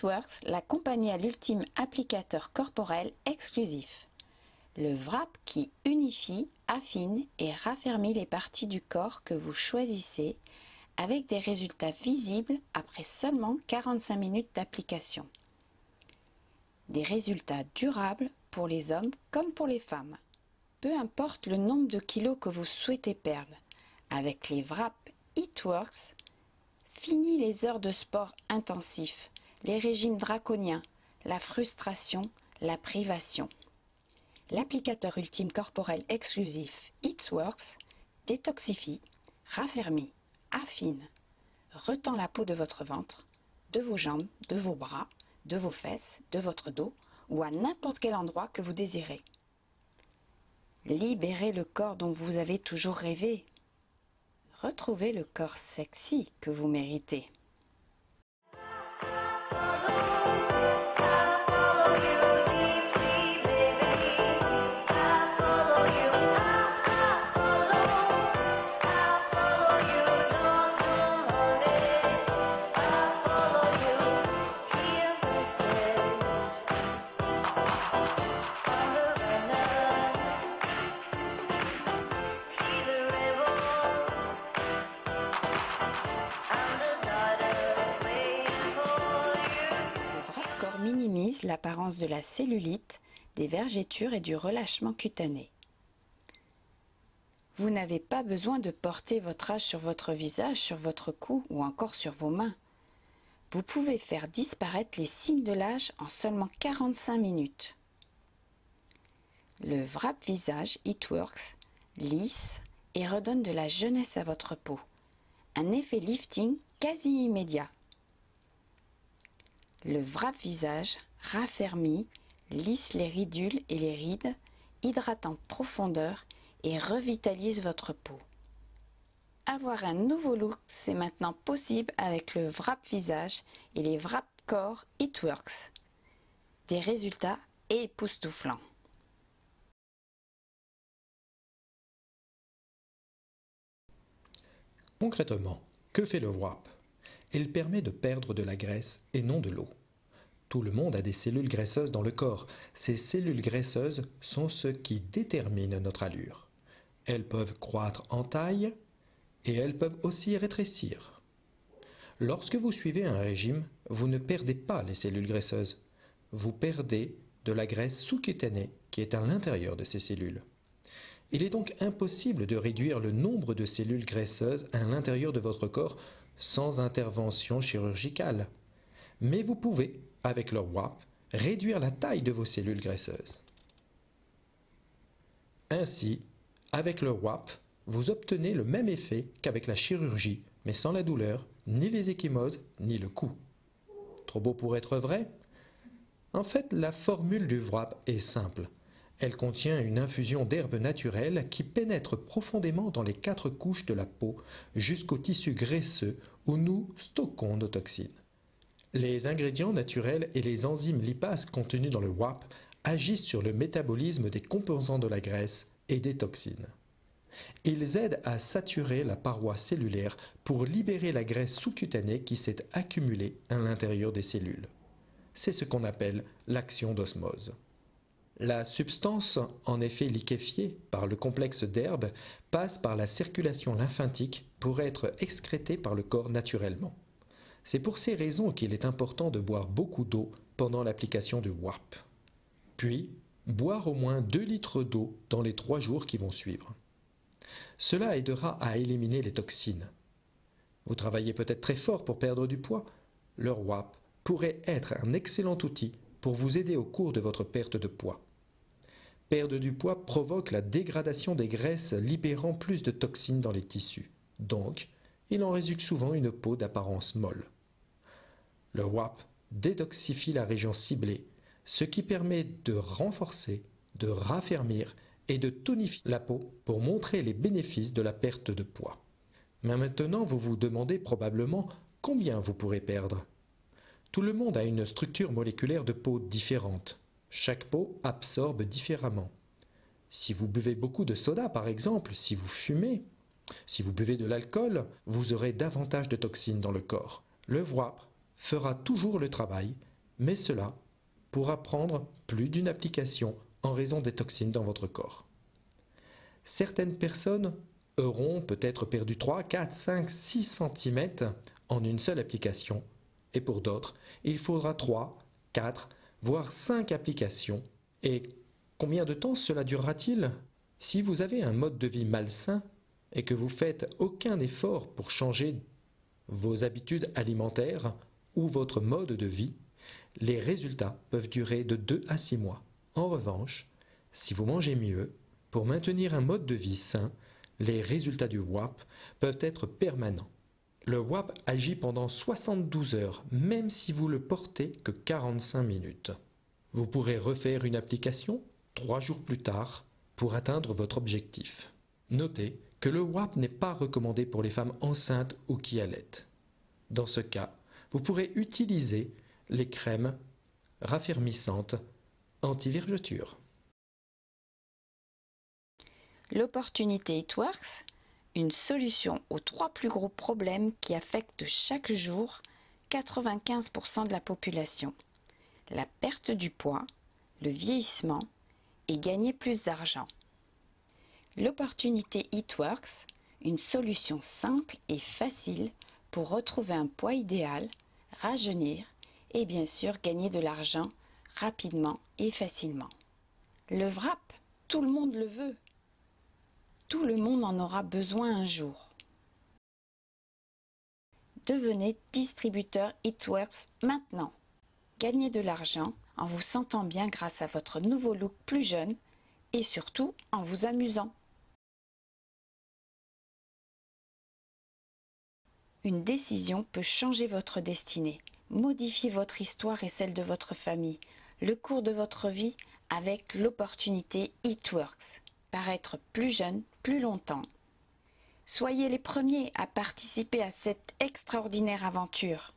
It-Works, la compagnie à l'ultime applicateur corporel exclusif. Le wrap qui unifie, affine et raffermit les parties du corps que vous choisissez avec des résultats visibles après seulement 45 minutes d'application. Des résultats durables pour les hommes comme pour les femmes. Peu importe le nombre de kilos que vous souhaitez perdre, avec les wraps It-Works, fini les heures de sport intensif, les régimes draconiens, la frustration, la privation. L'applicateur ultime corporel exclusif It-Works détoxifie, raffermit, affine, retend la peau de votre ventre, de vos jambes, de vos bras, de vos fesses, de votre dos ou à n'importe quel endroit que vous désirez. Libérez le corps dont vous avez toujours rêvé. Retrouvez le corps sexy que vous méritez. Minimise l'apparence de la cellulite, des vergetures et du relâchement cutané. Vous n'avez pas besoin de porter votre âge sur votre visage, sur votre cou ou encore sur vos mains. Vous pouvez faire disparaître les signes de l'âge en seulement 45 minutes. Le wrap visage It-Works lisse et redonne de la jeunesse à votre peau. Un effet lifting quasi immédiat. Le wrap visage raffermit, lisse les ridules et les rides, hydrate en profondeur et revitalise votre peau. Avoir un nouveau look, c'est maintenant possible avec le wrap visage et les wrap corps It-Works. Des résultats époustouflants. Concrètement, que fait le wrap? Il permet de perdre de la graisse et non de l'eau. Tout le monde a des cellules graisseuses dans le corps. Ces cellules graisseuses sont ce qui détermine notre allure. Elles peuvent croître en taille et elles peuvent aussi rétrécir. Lorsque vous suivez un régime, vous ne perdez pas les cellules graisseuses. Vous perdez de la graisse sous-cutanée qui est à l'intérieur de ces cellules. Il est donc impossible de réduire le nombre de cellules graisseuses à l'intérieur de votre corps sans intervention chirurgicale. Mais vous pouvez, avec le wrap, réduire la taille de vos cellules graisseuses. Ainsi, avec le wrap, vous obtenez le même effet qu'avec la chirurgie, mais sans la douleur, ni les ecchymoses, ni le coup. Trop beau pour être vrai? En fait, la formule du wrap est simple. Elle contient une infusion d'herbes naturelles qui pénètre profondément dans les 4 couches de la peau jusqu'au tissu graisseux où nous stockons nos toxines. Les ingrédients naturels et les enzymes lipases contenus dans le wrap agissent sur le métabolisme des composants de la graisse et des toxines. Ils aident à saturer la paroi cellulaire pour libérer la graisse sous-cutanée qui s'est accumulée à l'intérieur des cellules. C'est ce qu'on appelle l'action d'osmose. La substance, en effet liquéfiée par le complexe d'herbes, passe par la circulation lymphatique pour être excrétée par le corps naturellement. C'est pour ces raisons qu'il est important de boire beaucoup d'eau pendant l'application du wrap. Puis, boire au moins 2 litres d'eau dans les 3 jours qui vont suivre. Cela aidera à éliminer les toxines. Vous travaillez peut-être très fort pour perdre du poids. Le wrap pourrait être un excellent outil pour vous aider au cours de votre perte de poids. Perdre du poids provoque la dégradation des graisses libérant plus de toxines dans les tissus. Donc, il en résulte souvent une peau d'apparence molle. Le wrap détoxifie la région ciblée, ce qui permet de renforcer, de raffermir et de tonifier la peau pour montrer les bénéfices de la perte de poids. Mais maintenant, vous vous demandez probablement combien vous pourrez perdre. Tout le monde a une structure moléculaire de peau différente. Chaque peau absorbe différemment. Si vous buvez beaucoup de soda, par exemple, si vous fumez, si vous buvez de l'alcool, vous aurez davantage de toxines dans le corps. Le wrap fera toujours le travail mais cela pourra prendre plus d'une application en raison des toxines dans votre corps. Certaines personnes auront peut-être perdu 3, 4, 5, 6 cm en une seule application, et pour d'autres, il faudra 3, 4, voire 5 applications. Et combien de temps cela durera-t-il? Si vous avez un mode de vie malsain et que vous faites aucun effort pour changer vos habitudes alimentaires ou votre mode de vie, les résultats peuvent durer de 2 à 6 mois. En revanche, si vous mangez mieux, pour maintenir un mode de vie sain, les résultats du WAP peuvent être permanents. Le WAP agit pendant 72 heures, même si vous le portez que 45 minutes. Vous pourrez refaire une application 3 jours plus tard pour atteindre votre objectif. Notez que le WAP n'est pas recommandé pour les femmes enceintes ou qui allaitent. Dans ce cas, vous pourrez utiliser les crèmes raffermissantes anti-vergeture. L'opportunité It Works, une solution aux 3 plus gros problèmes qui affectent chaque jour 95% de la population. La perte du poids, le vieillissement et gagner plus d'argent. L'opportunité It Works, une solution simple et facile pour retrouver un poids idéal, rajeunir et bien sûr gagner de l'argent rapidement et facilement. Le WRAP, tout le monde le veut. Tout le monde en aura besoin un jour. Devenez distributeur It Works maintenant. Gagnez de l'argent en vous sentant bien grâce à votre nouveau look plus jeune et surtout en vous amusant. Une décision peut changer votre destinée, modifier votre histoire et celle de votre famille, le cours de votre vie avec l'opportunité It Works. Paraître plus jeune, plus longtemps. Soyez les premiers à participer à cette extraordinaire aventure.